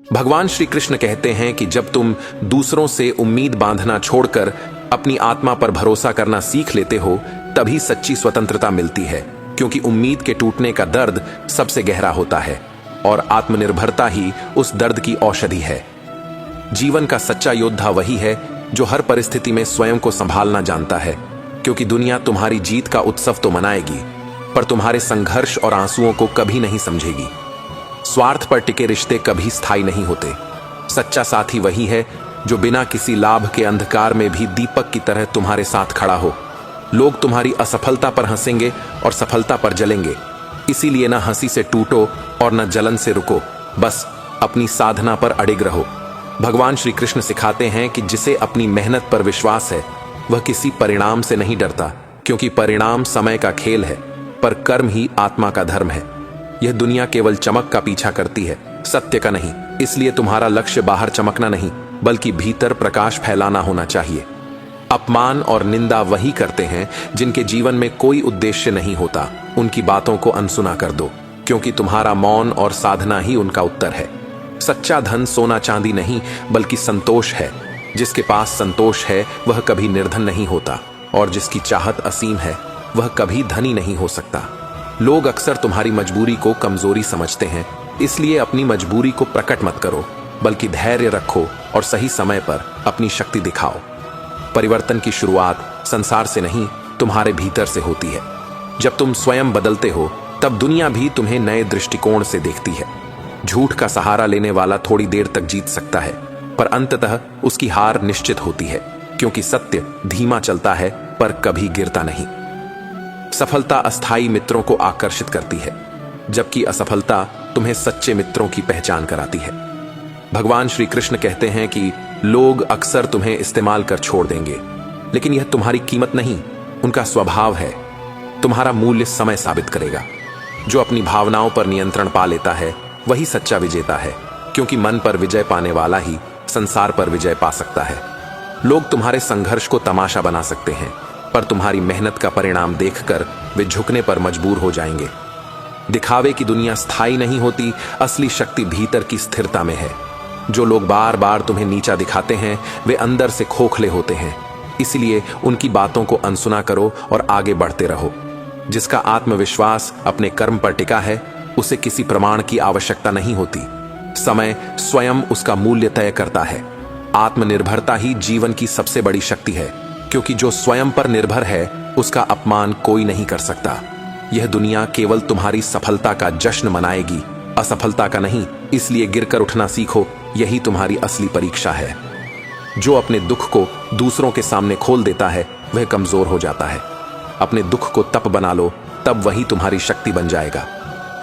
भगवान श्री कृष्ण कहते हैं कि जब तुम दूसरों से उम्मीद बांधना छोड़कर अपनी आत्मा पर भरोसा करना सीख लेते हो, तभी सच्ची स्वतंत्रता मिलती है। क्योंकि उम्मीद के टूटने का दर्द सबसे गहरा होता है और आत्मनिर्भरता ही उस दर्द की औषधि है। जीवन का सच्चा योद्धा वही है जो हर परिस्थिति में स्वयं को संभालना जानता है। क्योंकि दुनिया तुम्हारी जीत का उत्सव तो मनाएगी, पर तुम्हारे संघर्ष और आंसुओं को कभी नहीं समझेगी। स्वार्थ पर टिके रिश्ते कभी स्थायी नहीं होते। सच्चा साथी वही है जो बिना किसी लाभ के अंधकार में भी दीपक की तरह तुम्हारे साथ खड़ा हो। लोग तुम्हारी असफलता पर हंसेंगे और सफलता पर जलेंगे, इसीलिए न हंसी से टूटो और न जलन से रुको, बस अपनी साधना पर अडिग रहो। भगवान श्री कृष्ण सिखाते हैं कि जिसे अपनी मेहनत पर विश्वास है वह किसी परिणाम से नहीं डरता, क्योंकि परिणाम समय का खेल है, पर कर्म ही आत्मा का धर्म है। यह दुनिया केवल चमक का पीछा करती है, सत्य का नहीं। इसलिए तुम्हारा लक्ष्य बाहर चमकना नहीं, बल्कि भीतर प्रकाश फैलाना होना चाहिए। अपमान और निंदा वही करते हैं जिनके जीवन में कोई उद्देश्य नहीं होता। उनकी बातों को अनसुना कर दो, क्योंकि तुम्हारा मौन और साधना ही उनका उत्तर है। सच्चा धन सोना चांदी नहीं, बल्कि संतोष है। जिसके पास संतोष है वह कभी निर्धन नहीं होता, और जिसकी चाहत असीम है वह कभी धनी नहीं हो सकता। लोग अक्सर तुम्हारी मजबूरी को कमजोरी समझते हैं, इसलिए अपनी मजबूरी को प्रकट मत करो, बल्कि धैर्य रखो और सही समय पर अपनी शक्ति दिखाओ। परिवर्तन की शुरुआत संसार से नहीं, तुम्हारे भीतर से होती है। जब तुम स्वयं बदलते हो, तब दुनिया भी तुम्हें नए दृष्टिकोण से देखती है। झूठ का सहारा लेने वाला थोड़ी देर तक जीत सकता है, पर अंततः उसकी हार निश्चित होती है, क्योंकि सत्य धीमा चलता है पर कभी गिरता नहीं। सफलता अस्थायी मित्रों को आकर्षित करती है, जबकि असफलता तुम्हें सच्चे मित्रों की पहचान कराती है। भगवान श्री कृष्ण कहते हैं कि लोग अक्सर तुम्हें इस्तेमाल कर छोड़ देंगे, लेकिन यह तुम्हारी कीमत नहीं, उनका स्वभाव है। तुम्हारा मूल्य समय साबित करेगा। जो अपनी भावनाओं पर नियंत्रण पा लेता है वही सच्चा विजेता है, क्योंकि मन पर विजय पाने वाला ही संसार पर विजय पा सकता है। लोग तुम्हारे संघर्ष को तमाशा बना सकते हैं, पर तुम्हारी मेहनत का परिणाम देखकर वे झुकने पर मजबूर हो जाएंगे। दिखावे की दुनिया स्थायी नहीं होती, असली शक्ति भीतर की स्थिरता में है। जो लोग बार बार तुम्हें नीचा दिखाते हैं वे अंदर से खोखले होते हैं, इसलिए उनकी बातों को अनसुना करो और आगे बढ़ते रहो। जिसका आत्मविश्वास अपने कर्म पर टिका है उसे किसी प्रमाण की आवश्यकता नहीं होती। समय स्वयं उसका मूल्य तय करता है। आत्मनिर्भरता ही जीवन की सबसे बड़ी शक्ति है, क्योंकि जो स्वयं पर निर्भर है उसका अपमान कोई नहीं कर सकता। यह दुनिया केवल तुम्हारी सफलता का जश्न मनाएगी, असफलता का नहीं। इसलिए गिरकर उठना सीखो, यही तुम्हारी असली परीक्षा है। जो अपने दुख को दूसरों के सामने खोल देता है वह कमजोर हो जाता है। अपने दुख को तप बना लो, तब वही तुम्हारी शक्ति बन जाएगा।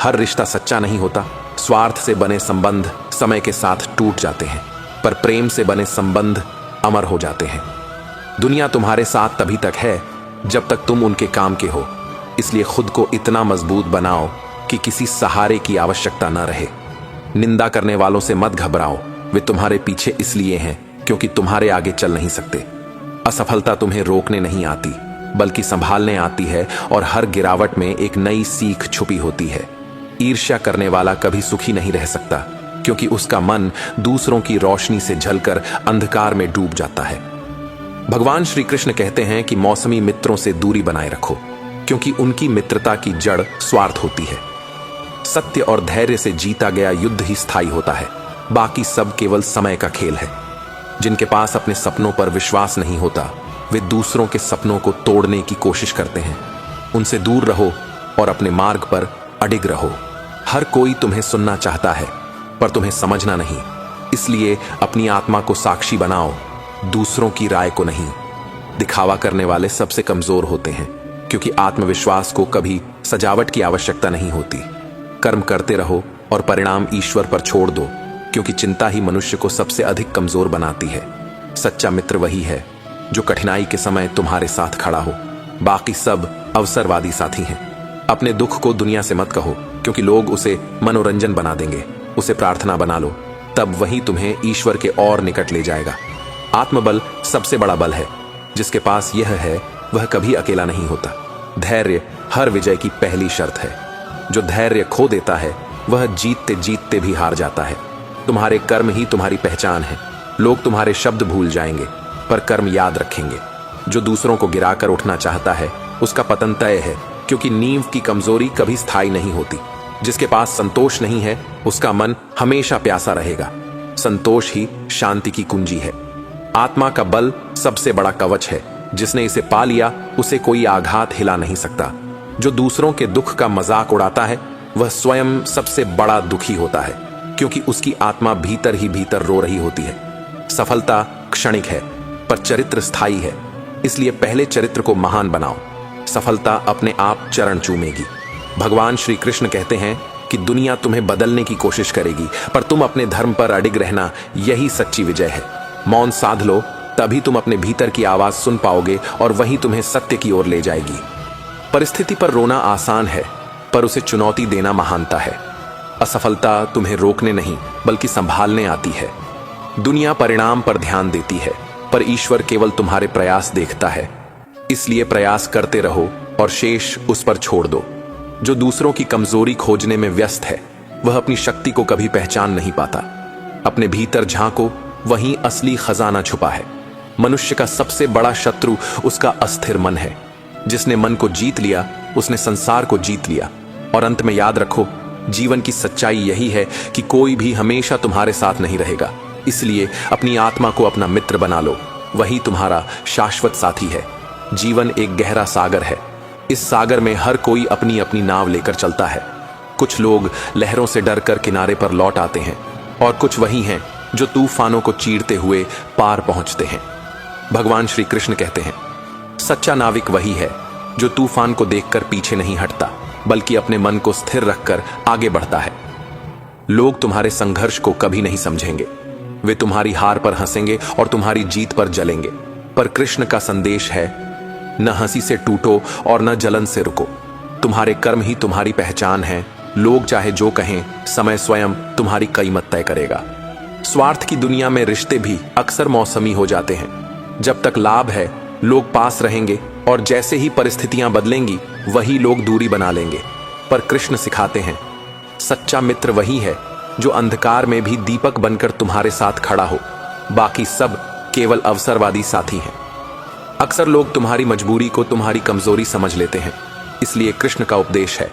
हर रिश्ता सच्चा नहीं होता। स्वार्थ से बने संबंध समय के साथ टूट जाते हैं, पर प्रेम से बने संबंध अमर हो जाते हैं। दुनिया तुम्हारे साथ तभी तक है जब तक तुम उनके काम के हो। इसलिए खुद को इतना मजबूत बनाओ कि किसी सहारे की आवश्यकता न रहे। निंदा करने वालों से मत घबराओ, वे तुम्हारे पीछे इसलिए हैं क्योंकि तुम्हारे आगे चल नहीं सकते। असफलता तुम्हें रोकने नहीं आती, बल्कि संभालने आती है, और हर गिरावट में एक नई सीख छुपी होती है। ईर्ष्या करने वाला कभी सुखी नहीं रह सकता, क्योंकि उसका मन दूसरों की रोशनी से जलकर अंधकार में डूब जाता है। भगवान श्री कृष्ण कहते हैं कि मौसमी मित्रों से दूरी बनाए रखो, क्योंकि उनकी मित्रता की जड़ स्वार्थ होती है। सत्य और धैर्य से जीता गया युद्ध ही स्थायी होता है, बाकी सब केवल समय का खेल है। जिनके पास अपने सपनों पर विश्वास नहीं होता वे दूसरों के सपनों को तोड़ने की कोशिश करते हैं। उनसे दूर रहो और अपने मार्ग पर अडिग रहो। हर कोई तुम्हें सुनना चाहता है, पर तुम्हें समझना नहीं। इसलिए अपनी आत्मा को साक्षी बनाओ, दूसरों की राय को नहीं। दिखावा करने वाले सबसे कमजोर होते हैं, क्योंकि आत्मविश्वास को कभी सजावट की आवश्यकता नहीं होती। कर्म करते रहो और परिणाम ईश्वर पर छोड़ दो, क्योंकि चिंता ही मनुष्य को सबसे अधिक कमजोर बनाती है। सच्चा मित्र वही है जो कठिनाई के समय तुम्हारे साथ खड़ा हो, बाकी सब अवसरवादी साथी हैं। अपने दुख को दुनिया से मत कहो, क्योंकि लोग उसे मनोरंजन बना देंगे। उसे प्रार्थना बना लो, तब वही तुम्हें ईश्वर के और निकट ले जाएगा। आत्मबल सबसे बड़ा बल है। जिसके पास यह है वह कभी अकेला नहीं होता। धैर्य हर विजय की पहली शर्त है। जो धैर्य खो देता है वह जीतते जीतते भी हार जाता है। तुम्हारे कर्म ही तुम्हारी पहचान है। लोग तुम्हारे शब्द भूल जाएंगे पर कर्म याद रखेंगे। जो दूसरों को गिराकर उठना चाहता है उसका पतन तय है, क्योंकि नींव की कमजोरी कभी स्थायी नहीं होती। जिसके पास संतोष नहीं है उसका मन हमेशा प्यासा रहेगा। संतोष ही शांति की कुंजी है। आत्मा का बल सबसे बड़ा कवच है। जिसने इसे पा लिया उसे कोई आघात हिला नहीं सकता। जो दूसरों के दुख का मजाक उड़ाता है वह स्वयं सबसे बड़ा दुखी होता है, क्योंकि उसकी आत्मा भीतर ही भीतर रो रही होती है। सफलता क्षणिक है पर चरित्र स्थायी है, इसलिए पहले चरित्र को महान बनाओ। सफलता अपने आप चरण चूमेगी। भगवान श्री कृष्ण कहते हैं कि दुनिया तुम्हें बदलने की कोशिश करेगी पर तुम अपने धर्म पर अडिग रहना, यही सच्ची विजय है। मौन साध लो, तभी तुम अपने भीतर की आवाज सुन पाओगे और वही तुम्हें सत्य की ओर ले जाएगी। परिस्थिति पर रोना आसान है पर उसे चुनौती देना महानता है। असफलता तुम्हें रोकने नहीं बल्कि संभालने आती है। दुनिया परिणाम पर ध्यान देती है पर ईश्वर केवल तुम्हारे प्रयास देखता है। इसलिए प्रयास करते रहो और शेष उस पर छोड़ दो। जो दूसरों की कमजोरी खोजने में व्यस्त है वह अपनी शक्ति को कभी पहचान नहीं पाता। अपने भीतर झांको, वहीं असली खजाना छुपा है। मनुष्य का सबसे बड़ा शत्रु उसका अस्थिर मन है। जिसने मन को जीत लिया उसने संसार को जीत लिया। और अंत में याद रखो, जीवन की सच्चाई यही है कि कोई भी हमेशा तुम्हारे साथ नहीं रहेगा। इसलिए अपनी आत्मा को अपना मित्र बना लो, वही तुम्हारा शाश्वत साथी है। जीवन एक गहरा सागर है। इस सागर में हर कोई अपनी अपनी नाव लेकर चलता है। कुछ लोग लहरों से डरकर किनारे पर लौट आते हैं और कुछ वही हैं जो तूफानों को चीरते हुए पार पहुंचते हैं। भगवान श्री कृष्ण कहते हैं, सच्चा नाविक वही है जो तूफान को देखकर पीछे नहीं हटता बल्कि अपने मन को स्थिर रखकर आगे बढ़ता है। लोग तुम्हारे संघर्ष को कभी नहीं समझेंगे। वे तुम्हारी हार पर हंसेंगे और तुम्हारी जीत पर जलेंगे। पर कृष्ण का संदेश है, न हंसी से टूटो और न जलन से रुको। तुम्हारे कर्म ही तुम्हारी पहचान है। लोग चाहे जो कहें, समय स्वयं तुम्हारी कीमत तय करेगा। स्वार्थ की दुनिया में रिश्ते भी अक्सर मौसमी हो जाते हैं। जब तक लाभ है लोग पास रहेंगे और जैसे ही परिस्थितियां बदलेंगी वही लोग दूरी बना लेंगे। पर कृष्ण सिखाते हैं, सच्चा मित्र वही है जो अंधकार में भी दीपक बनकर तुम्हारे साथ खड़ा हो। बाकी सब केवल अवसरवादी साथी हैं। अक्सर लोग तुम्हारी मजबूरी को तुम्हारी कमजोरी समझ लेते हैं। इसलिए कृष्ण का उपदेश है,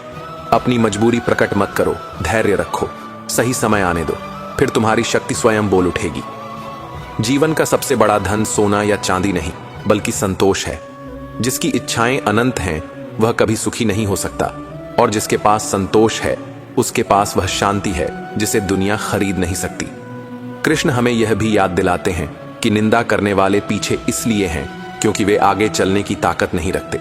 अपनी मजबूरी प्रकट मत करो, धैर्य रखो। सही समय आने दो, फिर तुम्हारी शक्ति स्वयं बोल उठेगी। जीवन का सबसे बड़ा धन सोना या चांदी नहीं बल्कि संतोष है। जिसकी इच्छाएं अनंत हैं वह कभी सुखी नहीं हो सकता, और जिसके पास संतोष है उसके पास वह शांति है जिसे दुनिया खरीद नहीं सकती। कृष्ण हमें यह भी याद दिलाते हैं कि निंदा करने वाले पीछे इसलिए हैं क्योंकि वे आगे चलने की ताकत नहीं रखते।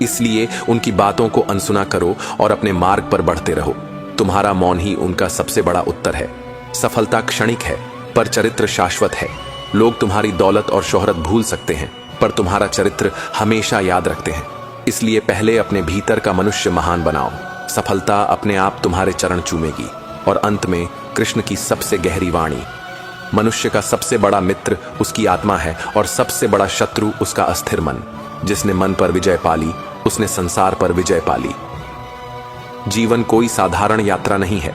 इसलिए उनकी बातों को अनसुना करो और अपने मार्ग पर बढ़ते रहो। तुम्हारा मौन ही उनका सबसे बड़ा उत्तर है। सफलता क्षणिक है पर चरित्र शाश्वत है। लोग तुम्हारी दौलत और शोहरत भूल सकते हैं पर तुम्हारा चरित्र हमेशा याद रखते हैं। इसलिए पहले अपने भीतर का मनुष्य महान बनाओ। सफलता अपने आप तुम्हारे चरण चूमेगी। और अंत में कृष्ण की सबसे गहरी वाणी, मनुष्य का सबसे बड़ा मित्र उसकी आत्मा है और सबसे बड़ा शत्रु उसका अस्थिर मन। जिसने मन पर विजय पाली उसने संसार पर विजय पाली। जीवन कोई साधारण यात्रा नहीं है,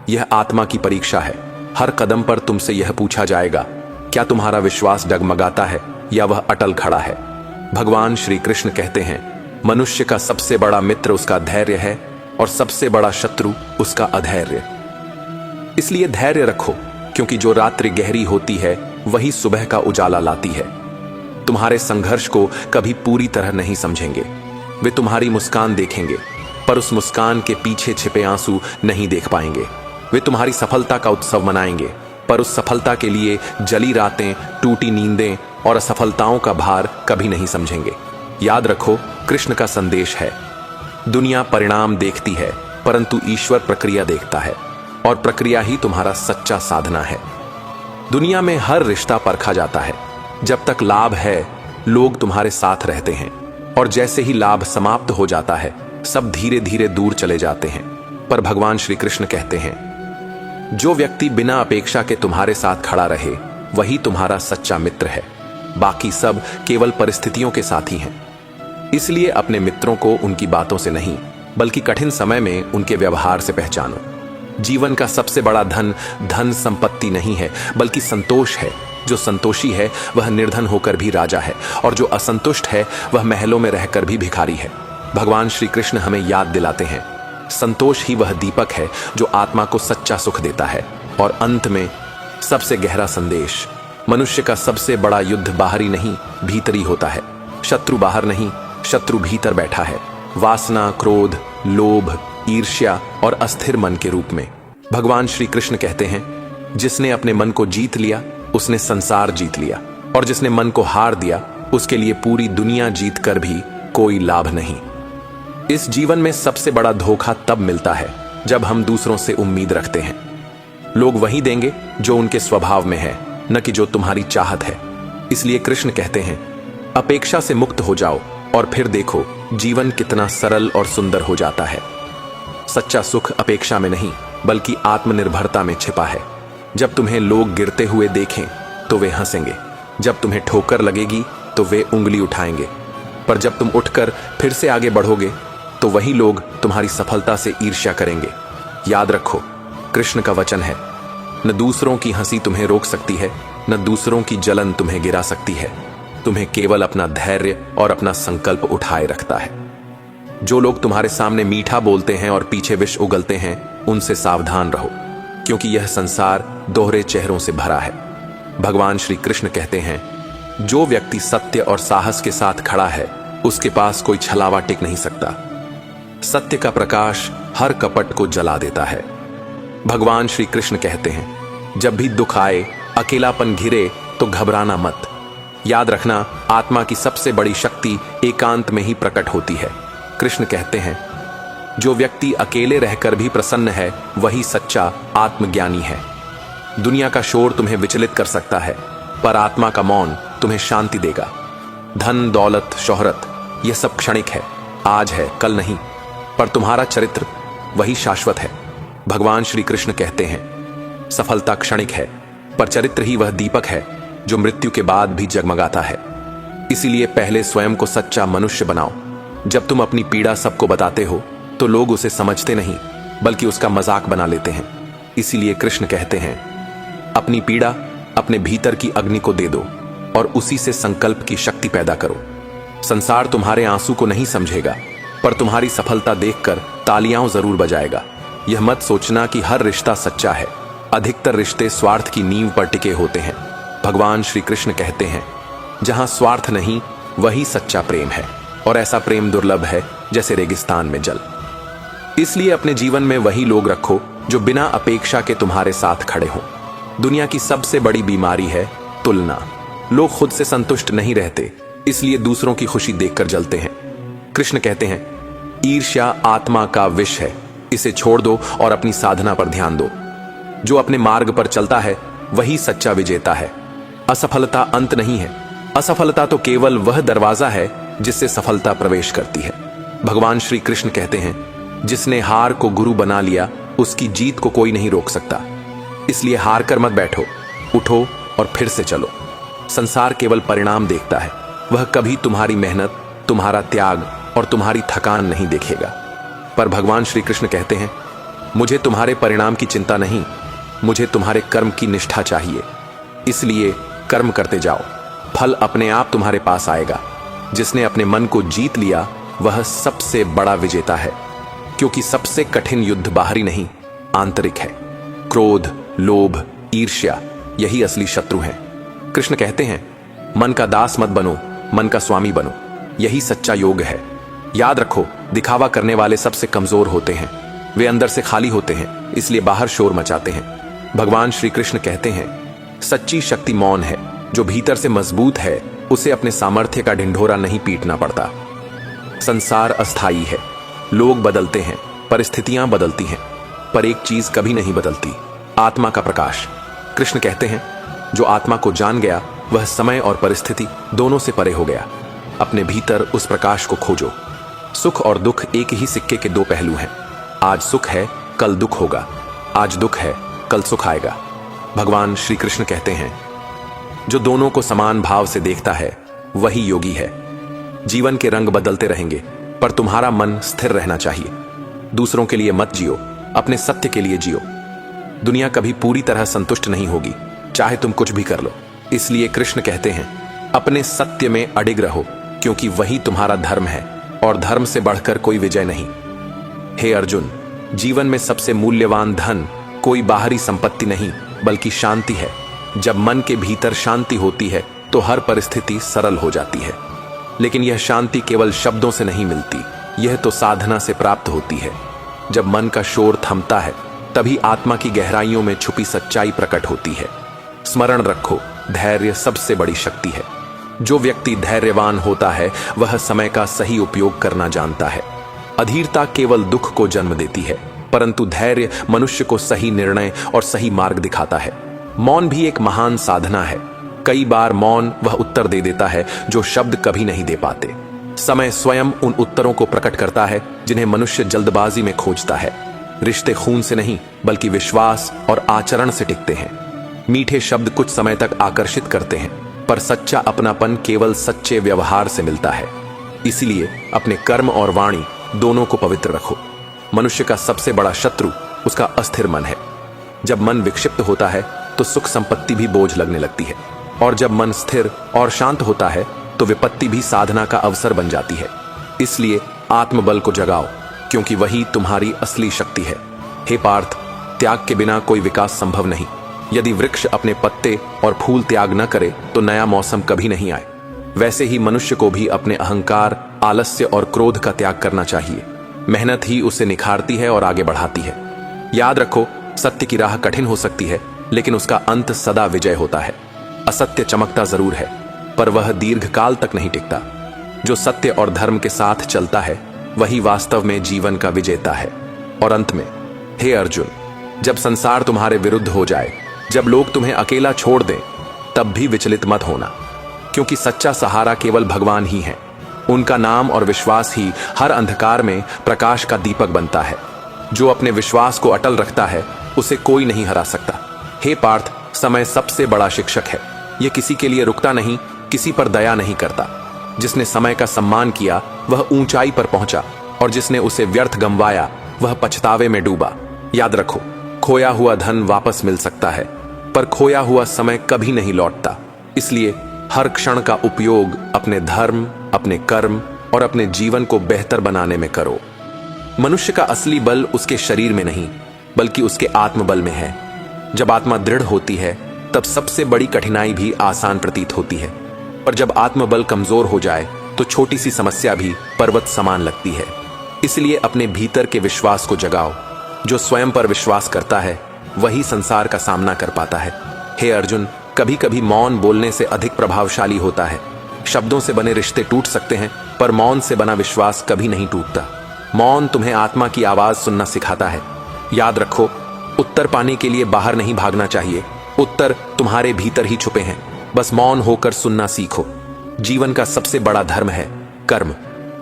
यह आत्मा की परीक्षा है। हर कदम पर तुमसे यह पूछा जाएगा, क्या तुम्हारा विश्वास डगमगाता है या वह अटल खड़ा है। भगवान श्री कृष्ण कहते हैं, मनुष्य का सबसे बड़ा मित्र उसका धैर्य है और सबसे बड़ा शत्रु उसका अधैर्य। इसलिए धैर्य रखो, क्योंकि जो रात्रि गहरी होती है वही सुबह का उजाला लाती है। तुम्हारे संघर्ष को कभी पूरी तरह नहीं समझेंगे। वे तुम्हारी मुस्कान देखेंगे पर उस मुस्कान के पीछे छिपे आंसू नहीं देख पाएंगे। वे तुम्हारी सफलता का उत्सव मनाएंगे पर उस सफलता के लिए जली रातें, टूटी नींदें और असफलताओं का भार कभी नहीं समझेंगे। याद रखो, कृष्ण का संदेश है, दुनिया परिणाम देखती है परंतु ईश्वर प्रक्रिया देखता है, और प्रक्रिया ही तुम्हारा सच्चा साधना है। दुनिया में हर रिश्ता परखा जाता है। जब तक लाभ है लोग तुम्हारे साथ रहते हैं, और जैसे ही लाभ समाप्त हो जाता है सब धीरे धीरे दूर चले जाते हैं। पर भगवान श्री कृष्ण कहते हैं, जो व्यक्ति बिना अपेक्षा के तुम्हारे साथ खड़ा रहे वही तुम्हारा सच्चा मित्र है। बाकी सब केवल परिस्थितियों के साथी हैं। इसलिए अपने मित्रों को उनकी बातों से नहीं बल्कि कठिन समय में उनके व्यवहार से पहचानो। जीवन का सबसे बड़ा धन धन संपत्ति नहीं है, बल्कि संतोष है। जो संतोषी है वह निर्धन होकर भी राजा है, और जो असंतुष्ट है वह महलों में रहकर भी भिखारी है। भगवान श्री कृष्ण हमें याद दिलाते हैं, संतोष ही वह दीपक है जो आत्मा को सच्चा सुख देता है। और अंत में सबसे गहरा संदेश, मनुष्य का सबसे बड़ा युद्ध बाहरी नहीं, भीतरी होता है। शत्रु बाहर नहीं, शत्रु भीतर बैठा है। वासना, क्रोध, लोभ, ईर्ष्या और अस्थिर मन के रूप में। भगवान श्री कृष्ण कहते हैं, जिसने अपने मन को जीत लिया उसने संसार जीत लिया, और जिसने मन को हार दिया उसके लिए पूरी दुनिया जीत कर भी कोई लाभ नहीं। इस जीवन में सबसे बड़ा धोखा तब मिलता है जब हम दूसरों से उम्मीद रखते हैं। लोग वही देंगे जो उनके स्वभाव में है, न कि जो तुम्हारी चाहत है। इसलिए कृष्ण कहते हैं, अपेक्षा से मुक्त हो जाओ और फिर देखो जीवन कितना सरल और सुंदर हो जाता है। सच्चा सुख अपेक्षा में नहीं, बल्कि आत्मनिर्भरता में छिपा है। जब तुम्हें लोग गिरते हुए देखें तो वे हंसेंगे, जब तुम्हें ठोकर लगेगी तो वे उंगली उठाएंगे, पर जब तुम उठकर फिर से आगे बढ़ोगे तो वही लोग तुम्हारी सफलता से ईर्ष्या करेंगे। याद रखो, कृष्ण का वचन है, न दूसरों की हंसी तुम्हें रोक सकती है, न दूसरों की जलन तुम्हें गिरा सकती है। तुम्हें केवल अपना धैर्य और अपना संकल्प उठाए रखता है। जो लोग तुम्हारे सामने मीठा बोलते हैं और पीछे विष उगलते हैं, उनसे सावधान रहो, क्योंकि यह संसार दोहरे चेहरों से भरा है। भगवान श्री कृष्ण कहते हैं, जो व्यक्ति सत्य और साहस के साथ खड़ा है उसके पास कोई छलावा टिक नहीं सकता। सत्य का प्रकाश हर कपट को जला देता है। भगवान श्री कृष्ण कहते हैं, जब भी दुख आए, अकेलापन घिरे तो घबराना मत। याद रखना, आत्मा की सबसे बड़ी शक्ति एकांत में ही प्रकट होती है। कृष्ण कहते हैं, जो व्यक्ति अकेले रहकर भी प्रसन्न है वही सच्चा आत्मज्ञानी है। दुनिया का शोर तुम्हें विचलित कर सकता है, पर आत्मा का मौन तुम्हें शांति देगा। धन, दौलत, शोहरत यह सब क्षणिक है, आज है कल नहीं, पर तुम्हारा चरित्र वही शाश्वत है। भगवान श्री कृष्ण कहते हैं, सफलता क्षणिक है, पर चरित्र ही वह दीपक है जो मृत्यु के बाद भी जगमगाता है। इसीलिए पहले स्वयं को सच्चा मनुष्य बनाओ। जब तुम अपनी पीड़ा सबको बताते हो तो लोग उसे समझते नहीं, बल्कि उसका मजाक बना लेते हैं। इसीलिए कृष्ण कहते हैं, अपनी पीड़ा अपने भीतर की अग्नि को दे दो और उसी से संकल्प की शक्ति पैदा करो। संसार तुम्हारे आंसू को नहीं समझेगा, पर तुम्हारी सफलता देखकर तालियां जरूर बजाएगा। यह मत सोचना कि हर रिश्ता सच्चा है, अधिकतर रिश्ते स्वार्थ की नींव पर टिके होते हैं। भगवान श्री कृष्ण कहते हैं, जहां स्वार्थ नहीं वही सच्चा प्रेम है, और ऐसा प्रेम दुर्लभ है जैसे रेगिस्तान में जल। इसलिए अपने जीवन में वही लोग रखो जो बिना अपेक्षा के तुम्हारे साथ खड़े हों। दुनिया की सबसे बड़ी बीमारी है तुलना। लोग खुद से संतुष्ट नहीं रहते, इसलिए दूसरों की खुशी देखकर जलते हैं। कृष्ण कहते हैं, ईर्ष्या आत्मा का विष है, इसे छोड़ दो और अपनी साधना पर ध्यान दो। जो अपने मार्ग पर चलता है वही सच्चा विजेता है। असफलता अंत नहीं है, असफलता तो केवल वह दरवाजा है जिससे सफलता प्रवेश करती है। भगवान श्री कृष्ण कहते हैं, जिसने हार को गुरु बना लिया उसकी जीत को कोई नहीं रोक सकता। इसलिए हार कर मत बैठो, उठो और फिर से चलो। संसार केवल परिणाम देखता है, वह कभी तुम्हारी मेहनत, तुम्हारा त्याग और तुम्हारी थकान नहीं देखेगा। पर भगवान श्री कृष्ण कहते हैं, मुझे तुम्हारे परिणाम की चिंता नहीं, मुझे तुम्हारे कर्म की निष्ठा चाहिए। इसलिए कर्म करते जाओ, फल अपने आप तुम्हारे पास आएगा। जिसने अपने मन को जीत लिया वह सबसे बड़ा विजेता है, क्योंकि सबसे कठिन युद्ध बाहरी नहीं, आंतरिक है। क्रोध, लोभ, ईर्ष्या यही असली शत्रु हैं। कृष्ण कहते हैं, मन का दास मत बनो, मन का स्वामी बनो, यही सच्चा योग है। याद रखो, दिखावा करने वाले सबसे कमजोर होते हैं, वे अंदर से खाली होते हैं, इसलिए बाहर शोर मचाते हैं। भगवान श्री कृष्ण कहते हैं, सच्ची शक्ति मौन है। जो भीतर से मजबूत है उसे अपने सामर्थ्य का ढिंढोरा नहीं पीटना पड़ता। संसार अस्थायी है, लोग बदलते हैं, परिस्थितियां बदलती हैं, पर एक चीज कभी नहीं बदलती, आत्मा का प्रकाश। कृष्ण कहते हैं, जो आत्मा को जान गया वह समय और परिस्थिति दोनों से परे हो गया। अपने भीतर उस प्रकाश को खोजो। सुख और दुख एक ही सिक्के के दो पहलू हैं। आज सुख है, कल दुख होगा, आज दुख है, कल सुख आएगा। भगवान श्री कृष्ण कहते हैं, जो दोनों को समान भाव से देखता है वही योगी है। जीवन के रंग बदलते रहेंगे, पर तुम्हारा मन स्थिर रहना चाहिए। दूसरों के लिए मत जियो, अपने सत्य के लिए जियो। दुनिया कभी पूरी तरह संतुष्ट नहीं होगी, चाहे तुम कुछ भी कर लो। इसलिए कृष्ण कहते हैं, अपने सत्य में अडिग रहो, क्योंकि वही तुम्हारा धर्म है और धर्म से बढ़कर कोई विजय नहीं। हे अर्जुन, जीवन में सबसे मूल्यवान धन कोई बाहरी संपत्ति नहीं, बल्कि शांति है। जब मन के भीतर शांति होती है तो हर परिस्थिति सरल हो जाती है। लेकिन यह शांति केवल शब्दों से नहीं मिलती, यह तो साधना से प्राप्त होती है। जब मन का शोर थमता है, तभी आत्मा की गहराइयों में छुपी सच्चाई प्रकट होती है। स्मरण रखो, धैर्य सबसे बड़ी शक्ति है। जो व्यक्ति धैर्यवान होता है वह समय का सही उपयोग करना जानता है। अधीरता केवल दुख को जन्म देती है, परंतु धैर्य मनुष्य को सही निर्णय और सही मार्ग दिखाता है। मौन भी एक महान साधना है। कई बार मौन वह उत्तर दे देता है जो शब्द कभी नहीं दे पाते। समय स्वयं उन उत्तरों को प्रकट करता है जिन्हें मनुष्य जल्दबाजी में खोजता है। रिश्ते खून से नहीं, बल्कि विश्वास और आचरण से टिकते हैं। मीठे शब्द कुछ समय तक आकर्षित करते हैं, पर सच्चा अपनापन केवल सच्चे व्यवहार से मिलता है। इसलिए अपने कर्म और वाणी दोनों को पवित्र रखो। मनुष्य का सबसे बड़ा शत्रु उसका अस्थिर मन है। जब मन विक्षिप्त होता है तो सुख संपत्ति भी बोझ लगने लगती है, और जब मन स्थिर और शांत होता है तो विपत्ति भी साधना का अवसर बन जाती है। इसलिए आत्मबल को जगाओ, क्योंकि वही तुम्हारी असली शक्ति है। हे पार्थ, त्याग के बिना कोई विकास संभव नहीं। यदि वृक्ष अपने पत्ते और फूल त्याग न करे तो नया मौसम कभी नहीं आए। वैसे ही मनुष्य को भी अपने अहंकार, आलस्य और क्रोध का त्याग करना चाहिए। मेहनत ही उसे निखारती है और आगे बढ़ाती है। याद रखो, सत्य की राह कठिन हो सकती है, लेकिन उसका अंत सदा विजय होता है। असत्य चमकता जरूर है, पर वह दीर्घकाल तक नहीं टिकता। जो सत्य और धर्म के साथ चलता है वही वास्तव में जीवन का विजेता है। और अंत में, हे अर्जुन, जब संसार तुम्हारे विरुद्ध हो जाए, जब लोग तुम्हें अकेला छोड़ दें, तब भी विचलित मत होना, क्योंकि सच्चा सहारा केवल भगवान ही है। उनका नाम और विश्वास ही हर अंधकार में प्रकाश का दीपक बनता है। जो अपने विश्वास को अटल रखता है उसे कोई नहीं हरा सकता। हे पार्थ, समय सबसे बड़ा शिक्षक है। यह किसी के लिए रुकता नहीं, किसी पर दया नहीं करता। जिसने समय का सम्मान किया वह ऊंचाई पर पहुंचा, और जिसने उसे व्यर्थ गंवाया वह पछतावे में डूबा। याद रखो, खोया हुआ धन वापस मिल सकता है, पर खोया हुआ समय कभी नहीं लौटता। इसलिए हर क्षण का उपयोग अपने धर्म, अपने कर्म और अपने जीवन को बेहतर बनाने में करो। मनुष्य का असली बल उसके शरीर में नहीं, बल्कि उसके आत्मबल में है। जब आत्मा दृढ़ होती है तब सबसे बड़ी कठिनाई भी आसान प्रतीत होती है, पर जब आत्मबल कमजोर हो जाए तो छोटी सी समस्या भी पर्वत समान लगती है। इसलिए अपने भीतर के विश्वास को जगाओ। जो स्वयं पर विश्वास करता है वही संसार का सामना कर पाता है। हे अर्जुन, कभी कभी मौन बोलने से अधिक प्रभावशाली होता है। शब्दों से बने रिश्ते टूट सकते हैं, पर मौन से बना विश्वास कभी नहीं टूटता। मौन तुम्हें आत्मा की आवाज सुनना सिखाता है। याद रखो, उत्तर पाने के लिए बाहर नहीं भागना चाहिए, उत्तर तुम्हारे भीतर ही छुपे हैं। बस मौन होकर सुनना सीखो। जीवन का सबसे बड़ा धर्म है कर्म।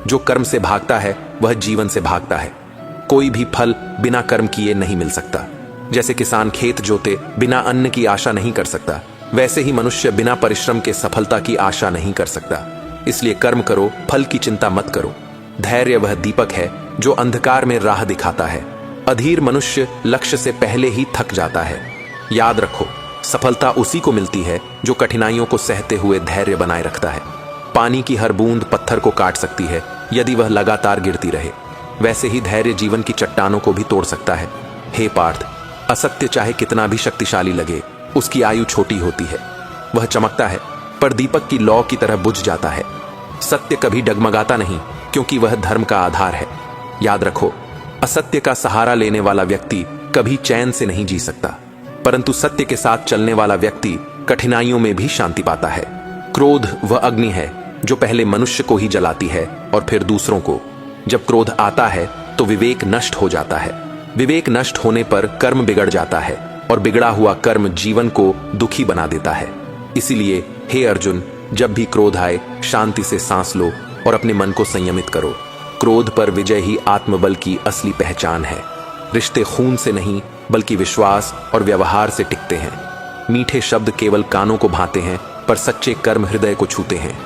जो कर्म से भागता है वह जीवन से भागता है। कोई भी फल बिना कर्म किए नहीं मिल सकता। जैसे किसान खेत जोते बिना अन्न की आशा नहीं कर सकता, वैसे ही मनुष्य बिना परिश्रम के सफलता की आशा नहीं कर सकता। इसलिए कर्म करो, फल की चिंता मत करो। धैर्य वह दीपक है जो अंधकार में राह दिखाता है। अधीर मनुष्य लक्ष्य से पहले ही थक जाता है। याद रखो, सफलता उसी को मिलती है जो कठिनाइयों को सहते हुए धैर्य बनाए रखता है। पानी की हर बूंद पत्थर को काट सकती है यदि वह लगातार गिरती रहे। वैसे ही धैर्य जीवन की चट्टानों को भी तोड़ सकता है। हे पार्थ, असत्य चाहे कितना भी शक्तिशाली लगे, उसकी आयु छोटी होती है। वह चमकता है पर दीपक की लौ की तरह बुझ जाता है। सत्य कभी डगमगाता नहीं, क्योंकि वह धर्म का आधार है। याद रखो, असत्य का सहारा लेने वाला व्यक्ति कभी चैन से नहीं जी सकता, परंतु सत्य के साथ चलने वाला व्यक्ति कठिनाइयों में भी शांति पाता है। क्रोध वह अग्नि है जो पहले मनुष्य को ही जलाती है और फिर दूसरों को। जब क्रोध आता है तो विवेक नष्ट हो जाता है। विवेक नष्ट होने पर कर्म बिगड़ जाता है, और बिगड़ा हुआ कर्म जीवन को दुखी बना देता है। इसीलिए हे अर्जुन, जब भी क्रोध आए शांति से सांस लो और अपने मन को संयमित करो। क्रोध पर विजय ही आत्मबल की असली पहचान है। रिश्ते खून से नहीं, बल्कि विश्वास और व्यवहार से टिकते हैं। मीठे शब्द केवल कानों को भाते हैं, पर सच्चे कर्म हृदय को छूते हैं।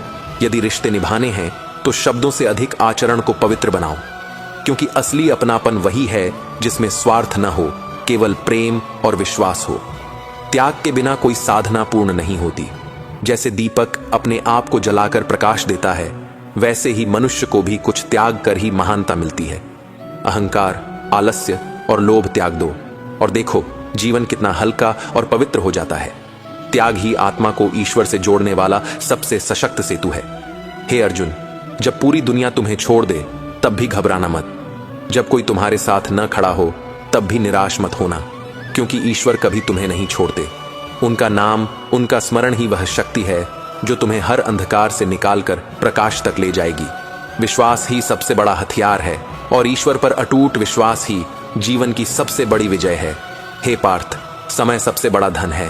यदि रिश्ते निभाने हैं तो शब्दों से अधिक आचरण को पवित्र बनाओ। क्योंकि असली अपनापन वही है जिसमें स्वार्थ न हो, केवल प्रेम और विश्वास हो। त्याग के बिना कोई साधना पूर्ण नहीं होती। जैसे दीपक अपने आप को जलाकर प्रकाश देता है, वैसे ही मनुष्य को भी कुछ त्याग कर ही महानता मिलती है। अहंकार, आलस्य और लोभ त्याग दो और देखो जीवन कितना हल्का और पवित्र हो जाता है। त्याग ही आत्मा को ईश्वर से जोड़ने वाला सबसे सशक्त सेतु है। हे अर्जुन, जब पूरी दुनिया तुम्हें छोड़ दे तब भी घबराना मत। जब कोई तुम्हारे साथ न खड़ा हो तब भी निराश मत होना, क्योंकि ईश्वर कभी तुम्हें नहीं छोड़ते। उनका नाम, उनका स्मरण ही वह शक्ति है जो तुम्हें हर अंधकार से निकालकर प्रकाश तक ले जाएगी। विश्वास ही सबसे बड़ा हथियार है और ईश्वर पर अटूट विश्वास ही जीवन की सबसे बड़ी विजय है। हे पार्थ, समय सबसे बड़ा धन है।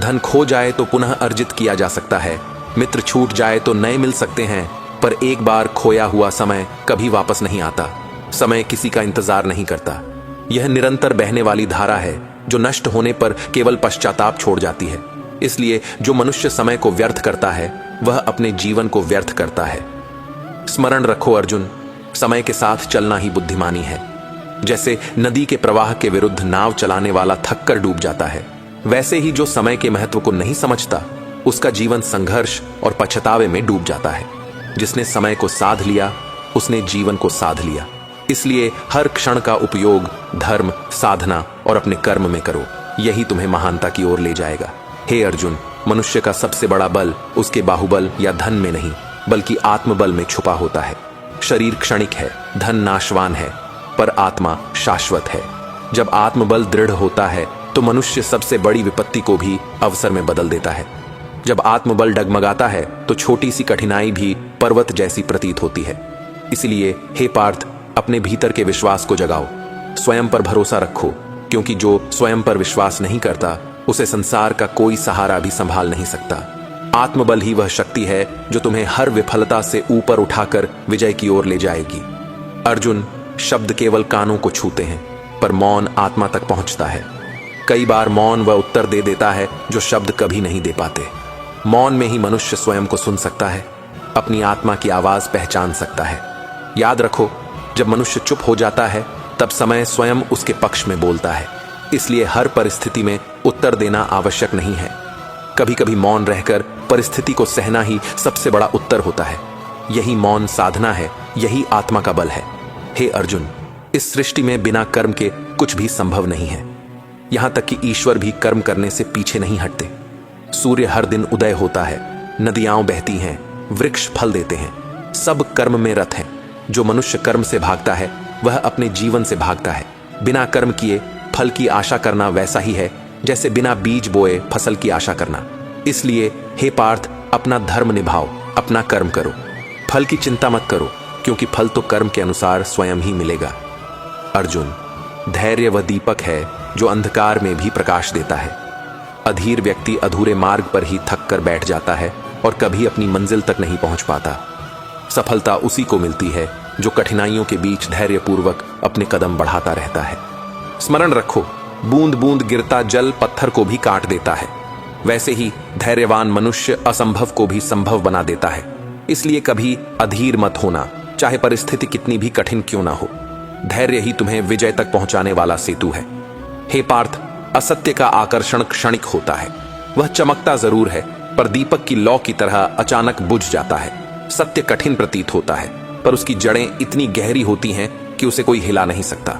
धन खो जाए तो पुनः अर्जित किया जा सकता है, मित्र छूट जाए तो नए मिल सकते हैं, पर एक बार खोया हुआ समय कभी वापस नहीं आता। समय किसी का इंतजार नहीं करता। यह निरंतर बहने वाली धारा है जो नष्ट होने पर केवल पश्चाताप छोड़ जाती है। इसलिए जो मनुष्य समय को व्यर्थ करता है वह अपने जीवन को व्यर्थ करता है। स्मरण रखो अर्जुन, समय के साथ चलना ही बुद्धिमानी है। जैसे नदी के प्रवाह के विरुद्ध नाव चलाने वाला थककर डूब जाता है, वैसे ही जो समय के महत्व को नहीं समझता उसका जीवन संघर्ष और पछतावे में डूब जाता है। जिसने समय को साध लिया उसने जीवन को साध लिया। इसलिए हर क्षण का उपयोग धर्म, साधना और अपने कर्म में करो। यही तुम्हें महानता की ओर ले जाएगा। हे अर्जुन, मनुष्य का सबसे बड़ा बल उसके बाहुबल या धन में नहीं बल्कि आत्मबल में छुपा होता है। शरीर क्षणिक है, धन नाशवान है, पर आत्मा शाश्वत है। जब आत्मबल दृढ़ होता है तो मनुष्य सबसे बड़ी विपत्ति को भी अवसर में बदल देता है। जब आत्मबल डगमगाता है तो छोटी सी कठिनाई भी पर्वत जैसी प्रतीत होती है। इसलिए हे पार्थ, अपने भीतर के विश्वास को जगाओ, स्वयं पर भरोसा रखो, क्योंकि जो स्वयं पर विश्वास नहीं करता उसे संसार का कोई सहारा भी संभाल नहीं सकता। आत्मबल ही वह शक्ति है जो तुम्हें हर विफलता से ऊपर उठाकर विजय की ओर ले जाएगी। अर्जुन, शब्द केवल कानों को छूते हैं, पर मौन आत्मा तक पहुंचता है। कई बार मौन वह उत्तर दे देता है जो शब्द कभी नहीं दे पाते। मौन में ही मनुष्य स्वयं को सुन सकता है, अपनी आत्मा की आवाज पहचान सकता है। याद रखो, जब मनुष्य चुप हो जाता है तब समय स्वयं उसके पक्ष में बोलता है। इसलिए हर परिस्थिति में उत्तर देना आवश्यक नहीं है। कभी कभी मौन रहकर परिस्थिति को सहना ही सबसे बड़ा उत्तर होता है। यही मौन साधना है, यही आत्मा का बल है। हे अर्जुन, इस सृष्टि में बिना कर्म के कुछ भी संभव नहीं है। यहां तक कि ईश्वर भी कर्म करने से पीछे नहीं हटते। सूर्य हर दिन उदय होता है, नदियां बहती हैं, वृक्ष फल देते हैं, सब कर्म में रत हैं। जो मनुष्य कर्म से भागता है वह अपने जीवन से भागता है। बिना कर्म किए फल की आशा करना वैसा ही है जैसे बिना बीज बोए फसल की आशा करना। इसलिए हे पार्थ, अपना धर्म निभाओ, अपना कर्म करो, फल की चिंता मत करो, क्योंकि फल तो कर्म के अनुसार स्वयं ही मिलेगा। अर्जुन, धैर्य वह दीपक है जो अंधकार में भी प्रकाश देता है। अधीर व्यक्ति अधूरे मार्ग पर ही थक कर बैठ जाता है और कभी अपनी मंजिल तक नहीं पहुंच पाता। सफलता उसी को मिलती है जो कठिनाइयों के बीच धैर्यपूर्वक अपने कदम बढ़ाता रहता है। स्मरण रखो, बूंद बूंद गिरता जल पत्थर को भी काट देता है। वैसे ही धैर्यवान मनुष्य असंभव को भी संभव बना देता है। इसलिए कभी अधीर मत होना, चाहे परिस्थिति कितनी भी कठिन क्यों ना हो। धैर्य ही तुम्हें विजय तक पहुंचाने वाला सेतु है। हे पार्थ, असत्य का आकर्षण क्षणिक होता है। वह चमकता जरूर है, पर दीपक की लौ की तरह अचानक बुझ जाता है। सत्य कठिन प्रतीत होता है, पर उसकी जड़ें इतनी गहरी होती हैं कि उसे कोई हिला नहीं सकता।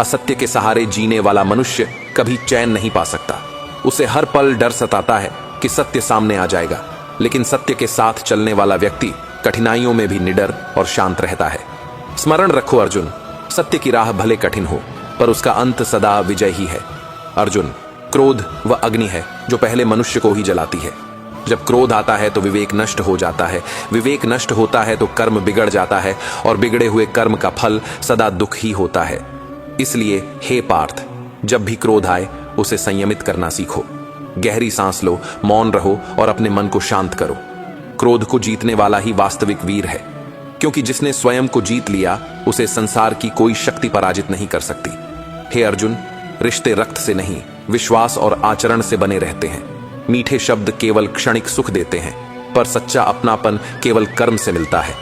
असत्य के सहारे जीने वाला मनुष्य कभी चैन नहीं पा सकता। उसे हर पल डर सताता है कि सत्य सामने आ जाएगा, लेकिन सत्य के साथ चलने वाला व्यक्ति कठिनाइयों में भी निडर और शांत रहता है। स्मरण रखो अर्जुन, सत्य की राह भले कठिन हो, पर उसका अंत सदा विजय ही है। अर्जुन, क्रोध वह अग्नि है जो पहले मनुष्य को ही जलाती है। जब क्रोध आता है तो विवेक नष्ट हो जाता है, विवेक नष्ट होता है तो कर्म बिगड़ जाता है, और बिगड़े हुए कर्म का फल सदा दुख ही होता है। इसलिए हे पार्थ, जब भी क्रोध आए उसे संयमित करना सीखो। गहरी सांस लो, मौन रहो और अपने मन को शांत करो। क्रोध को जीतने वाला ही वास्तविक वीर है, क्योंकि जिसने स्वयं को जीत लिया उसे संसार की कोई शक्ति पराजित नहीं कर सकती। हे अर्जुन, रिश्ते रक्त से नहीं, विश्वास और आचरण से बने रहते हैं। मीठे शब्द केवल क्षणिक सुख देते हैं, पर सच्चा अपनापन केवल कर्म से मिलता है।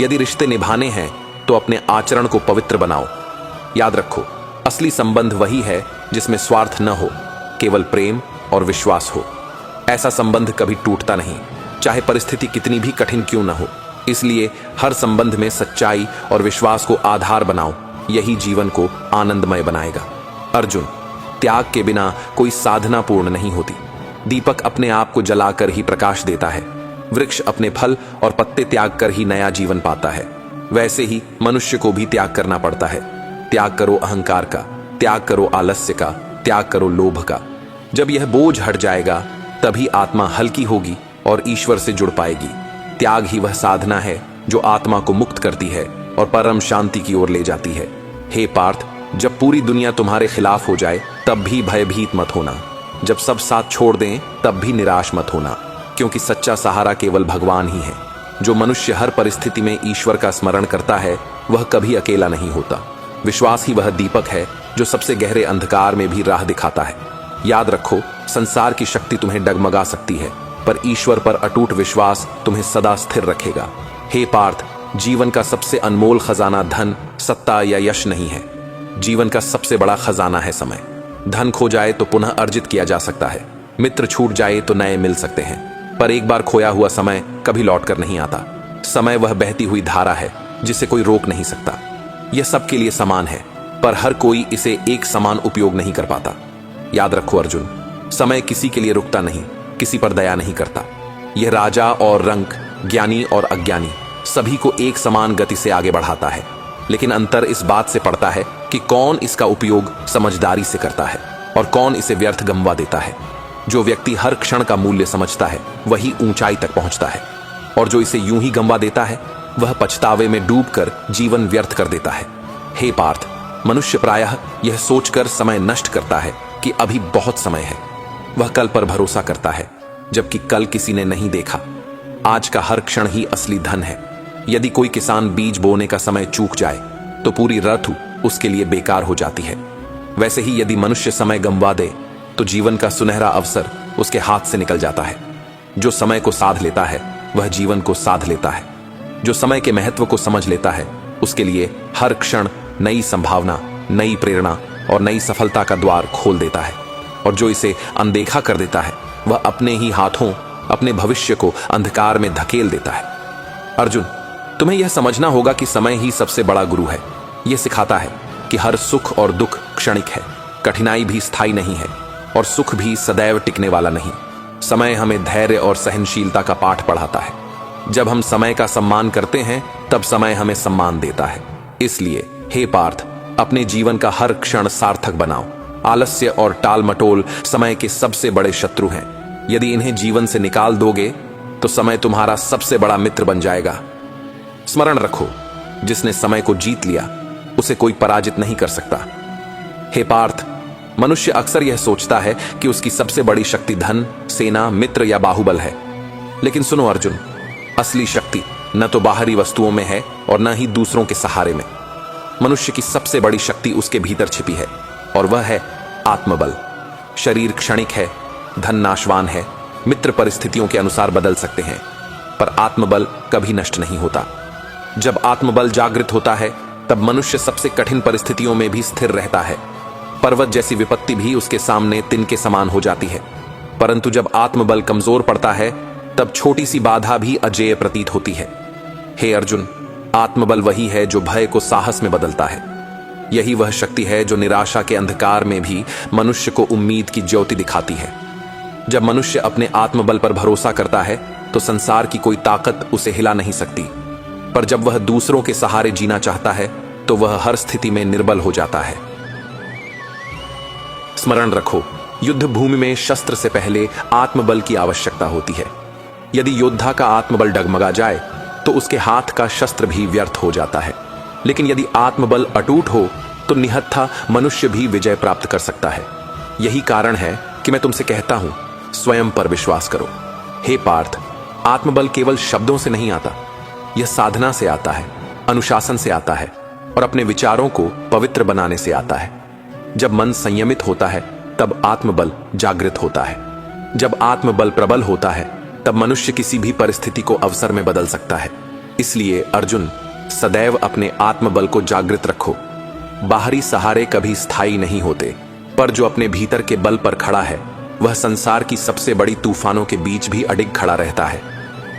यदि रिश्ते निभाने हैं तो अपने आचरण को पवित्र बनाओ। याद रखो, असली संबंध वही है जिसमें स्वार्थ न हो, केवल प्रेम और विश्वास हो। ऐसा संबंध कभी टूटता नहीं, चाहे परिस्थिति कितनी भी कठिन क्यों न हो। इसलिए हर संबंध में सच्चाई और विश्वास को आधार बनाओ, यही जीवन को आनंदमय बनाएगा। अर्जुन, त्याग के बिना कोई साधना पूर्ण नहीं होती। दीपक अपने आप को जलाकर ही प्रकाश देता है, वृक्ष अपने फल और पत्ते त्याग कर ही नया जीवन पाता है। वैसे ही मनुष्य को भी त्याग करना पड़ता है। त्याग करो अहंकार का, त्याग करो आलस्य का, त्याग करो लोभ का। जब यह बोझ हट जाएगा तभी आत्मा हल्की होगी और ईश्वर से जुड़ पाएगी। त्याग ही वह साधना है जो आत्मा को मुक्त करती है और परम शांति की ओर ले जाती है। हे पार्थ, जब पूरी दुनिया तुम्हारे खिलाफ हो जाए तब भी भयभीत मत होना। जब सब साथ छोड़ दें तब भी निराश मत होना, क्योंकि सच्चा सहारा केवल भगवान ही है। जो मनुष्य हर परिस्थिति में ईश्वर का स्मरण करता है वह कभी अकेला नहीं होता। विश्वास ही वह दीपक है जो सबसे गहरे अंधकार में भी राह दिखाता है। याद रखो, संसार की शक्ति तुम्हें डगमगा सकती है, पर ईश्वर पर अटूट विश्वास तुम्हें सदा स्थिर रखेगा। हे पार्थ, जीवन का सबसे अनमोल खजाना धन, सत्ता या यश नहीं है। जीवन का सबसे बड़ा खजाना है समय। धन खो जाए तो पुनः अर्जित किया जा सकता है, मित्र छूट जाए तो नए मिल सकते हैं, पर एक बार खोया हुआ समय कभी लौट कर नहीं आता। समय वह बहती हुई धारा है जिसे कोई रोक नहीं सकता। यह सबके लिए समान है, पर हर कोई इसे एक समान उपयोग नहीं कर पाता। याद रखो अर्जुन, समय किसी के लिए रुकता नहीं, किसी पर दया नहीं करता। यह राजा और रंक, ज्ञानी और अज्ञानी सभी को एक समान गति से आगे बढ़ाता है, लेकिन अंतर इस बात से पड़ता है कि कौन इसका उपयोग समझदारी से करता है और कौन इसे व्यर्थ गंवा देता है। जो व्यक्ति हर क्षण का मूल्य समझता है वही ऊंचाई तक पहुंचता है, और जो इसे यूं ही गंवा देता है वह पछतावे में डूबकर जीवन व्यर्थ कर देता है। हे पार्थ, मनुष्य प्रायः यह सोचकर समय नष्ट करता है कि अभी बहुत समय है। वह कल पर भरोसा करता है, जबकि कल किसी ने नहीं देखा। आज का हर क्षण ही असली धन है। यदि कोई किसान बीज बोने का समय चूक जाए तो पूरी ऋतु उसके लिए बेकार हो जाती है। वैसे ही यदि मनुष्य समय गंवा दे तो जीवन का सुनहरा अवसर उसके हाथ से निकल जाता है। जो समय को साध लेता है वह जीवन को साध लेता है। जो समय के महत्व को समझ लेता है उसके लिए हर क्षण नई संभावना, नई प्रेरणा और नई सफलता का द्वार खोल देता है, और जो इसे अनदेखा कर देता है वह अपने ही हाथों अपने भविष्य को अंधकार में धकेल देता है। अर्जुन, तुम्हें यह समझना होगा कि समय ही सबसे बड़ा गुरु है। यह सिखाता है कि हर सुख और दुख क्षणिक है, कठिनाई भी स्थायी नहीं है और सुख भी सदैव टिकने वाला नहीं। समय हमें धैर्य और सहनशीलता का पाठ पढ़ाता है। जब हम समय का सम्मान करते हैं तब समय हमें सम्मान देता है। इसलिए हे पार्थ, अपने जीवन का हर क्षण सार्थक बनाओ। आलस्य और टाल मटोल समय के सबसे बड़े शत्रु हैं। यदि इन्हें जीवन से निकाल दोगे तो समय तुम्हारा सबसे बड़ा मित्र बन जाएगा। स्मरण रखो, जिसने समय को जीत लिया उसे कोई पराजित नहीं कर सकता। हे पार्थ, मनुष्य अक्सर यह सोचता है कि उसकी सबसे बड़ी शक्ति धन, सेना, मित्र या बाहुबल है। लेकिन सुनो अर्जुन, असली शक्ति न तो बाहरी वस्तुओं में है और न ही दूसरों के सहारे में। मनुष्य की सबसे बड़ी शक्ति उसके भीतर छिपी है, और वह है आत्मबल। शरीर क्षणिक है, धन नाशवान है, मित्र परिस्थितियों के अनुसार बदल सकते हैं, पर आत्मबल कभी नष्ट नहीं होता। जब आत्मबल जागृत होता है तब मनुष्य सबसे कठिन परिस्थितियों में भी स्थिर रहता है। पर्वत जैसी विपत्ति भी उसके सामने तिनके समान हो जाती है। परंतु जब आत्मबल कमजोर पड़ता है तब छोटी सी बाधा भी अजेय प्रतीत होती है। हे अर्जुन, आत्मबल वही है जो भय को साहस में बदलता है। यही वह शक्ति है जो निराशा के अंधकार में भी मनुष्य को उम्मीद की ज्योति दिखाती है। जब मनुष्य अपने आत्मबल पर भरोसा करता है तो संसार की कोई ताकत उसे हिला नहीं सकती, पर जब वह दूसरों के सहारे जीना चाहता है तो वह हर स्थिति में निर्बल हो जाता है। स्मरण रखो, युद्ध भूमि में शस्त्र से पहले आत्मबल की आवश्यकता होती है। यदि योद्धा का आत्मबल डगमगा जाए तो उसके हाथ का शस्त्र भी व्यर्थ हो जाता है, लेकिन यदि आत्मबल अटूट हो तो निहत्था मनुष्य भी विजय प्राप्त कर सकता है। यही कारण है कि मैं तुमसे कहता हूं, स्वयं पर विश्वास करो। हे पार्थ, आत्मबल केवल शब्दों से नहीं आता, यह साधना से आता है, अनुशासन से आता है और अपने विचारों को पवित्र बनाने से आता है। जब मन संयमित होता है तब आत्मबल जागृत होता है। जब आत्मबल प्रबल होता है तब मनुष्य किसी भी परिस्थिति को अवसर में बदल सकता है। इसलिए अर्जुन, सदैव अपने आत्मबल को जागृत रखो। बाहरी सहारे कभी स्थायी नहीं होते, पर जो अपने भीतर के बल पर खड़ा है वह संसार की सबसे बड़ी तूफानों के बीच भी अडिग खड़ा रहता है।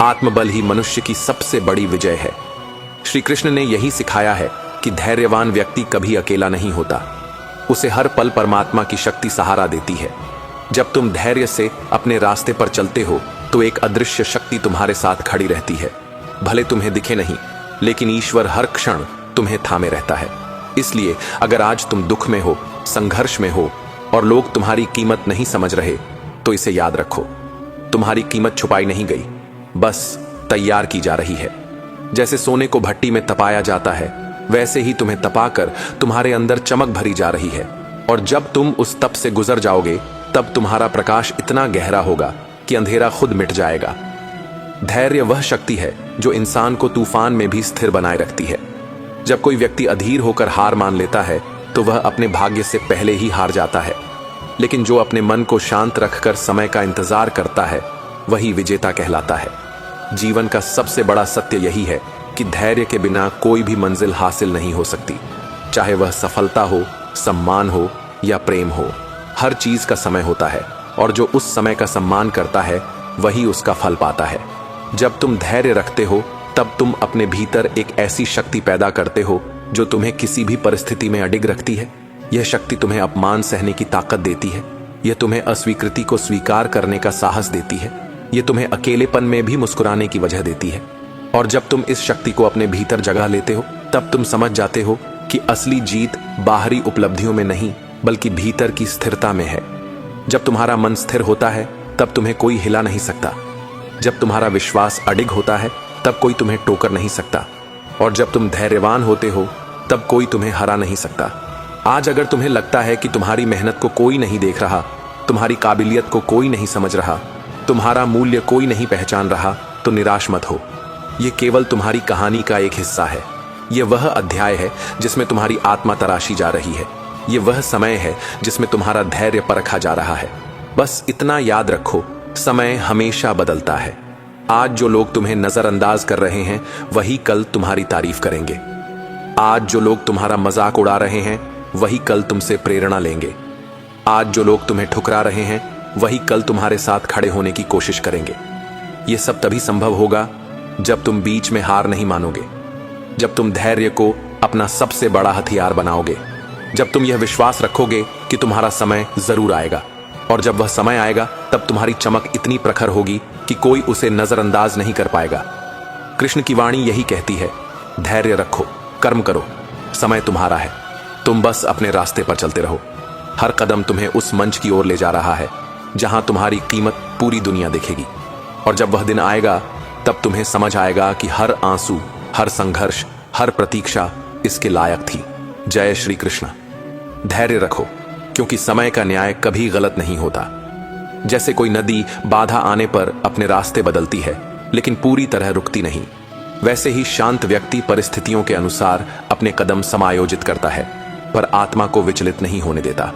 आत्मबल ही मनुष्य की सबसे बड़ी विजय है। श्री कृष्ण ने यही सिखाया है कि धैर्यवान व्यक्ति कभी अकेला नहीं होता, उसे हर पल परमात्मा की शक्ति सहारा देती है। जब तुम धैर्य से अपने रास्ते पर चलते हो तो एक अदृश्य शक्ति तुम्हारे साथ खड़ी रहती है। भले तुम्हें दिखे नहीं, लेकिन ईश्वर हर क्षण तुम्हें थामे रहता है। इसलिए अगर आज तुम दुख में हो, संघर्ष में हो और लोग तुम्हारी कीमत नहीं समझ रहे, तो इसे याद रखो, तुम्हारी कीमत छुपाई नहीं गई, बस तैयार की जा रही है। जैसे सोने को भट्टी में तपाया जाता है, वैसे ही तुम्हें तपाकर तुम्हारे अंदर चमक भरी जा रही है। और जब तुम उस तप से गुजर जाओगे, तब तुम्हारा प्रकाश इतना गहरा होगा कि अंधेरा खुद मिट जाएगा। धैर्य वह शक्ति है जो इंसान को तूफान में भी स्थिर बनाए रखती है। जब कोई व्यक्ति अधीर होकर हार मान लेता है तो वह अपने भाग्य से पहले ही हार जाता है, लेकिन जो अपने मन को शांत रखकर समय का इंतजार करता है वही विजेता कहलाता है। जीवन का सबसे बड़ा सत्य यही है कि धैर्य के बिना कोई भी मंजिल हासिल नहीं हो सकती, चाहे वह सफलता हो, सम्मान हो या प्रेम हो। हर चीज का समय होता है और जो उस समय का सम्मान करता है वही उसका फल पाता है। जब तुम धैर्य रखते हो तब तुम अपने भीतर एक ऐसी शक्ति पैदा करते हो जो तुम्हें किसी भी परिस्थिति में अडिग रखती है। यह शक्ति तुम्हें अपमान सहने की ताकत देती है, यह तुम्हें अस्वीकृति को स्वीकार करने का साहस देती है, यह तुम्हें अकेलेपन में भी मुस्कुराने की वजह देती है। और जब तुम इस शक्ति को अपने भीतर जगा लेते हो तब तुम समझ जाते हो कि असली जीत बाहरी उपलब्धियों में नहीं बल्कि भीतर की स्थिरता में है। जब तुम्हारा मन स्थिर होता है तब तुम्हें कोई हिला नहीं सकता। जब तुम्हारा विश्वास अडिग होता है तब कोई तुम्हें टोकर नहीं सकता। और जब तुम धैर्यवान होते हो तब कोई तुम्हें हरा नहीं सकता। आज अगर तुम्हें लगता है कि तुम्हारी मेहनत को कोई नहीं देख रहा, तुम्हारी काबिलियत को कोई नहीं समझ रहा, तुम्हारा मूल्य कोई नहीं पहचान रहा, तो निराश मत हो। यह केवल तुम्हारी कहानी का एक हिस्सा है। यह वह अध्याय है जिसमें तुम्हारी आत्मा तराशी जा रही है। यह वह समय है जिसमें तुम्हारा धैर्य परखा जा रहा है। बस इतना याद रखो, समय हमेशा बदलता है। आज जो लोग तुम्हें नजरअंदाज कर रहे हैं वही कल तुम्हारी तारीफ करेंगे। आज जो लोग तुम्हारा मजाक उड़ा रहे हैं वही कल तुमसे प्रेरणा लेंगे। आज जो लोग तुम्हें ठुकरा रहे हैं वही कल तुम्हारे साथ खड़े होने की कोशिश करेंगे। यह सब तभी संभव होगा जब तुम बीच में हार नहीं मानोगे, जब तुम धैर्य को अपना सबसे बड़ा हथियार बनाओगे, जब तुम यह विश्वास रखोगे कि तुम्हारा समय जरूर आएगा। और जब वह समय आएगा तब तुम्हारी चमक इतनी प्रखर होगी कि कोई उसे नजरअंदाज नहीं कर पाएगा। कृष्ण की वाणी यही कहती है, धैर्य रखो, कर्म करो, समय तुम्हारा है, तुम बस अपने रास्ते पर चलते रहो। हर कदम तुम्हें उस मंच की ओर ले जा रहा है जहां तुम्हारी कीमत पूरी दुनिया देखेगी। और जब वह दिन आएगा तब तुम्हें समझ आएगा कि हर आंसू, हर संघर्ष, हर प्रतीक्षा इसके लायक थी। जय श्री कृष्ण। धैर्य रखो, क्योंकि समय का न्याय कभी गलत नहीं होता। जैसे कोई नदी बाधा आने पर अपने रास्ते बदलती है लेकिन पूरी तरह रुकती नहीं, वैसे ही शांत व्यक्ति परिस्थितियों के अनुसार अपने कदम समायोजित करता है पर आत्मा को विचलित नहीं होने देता।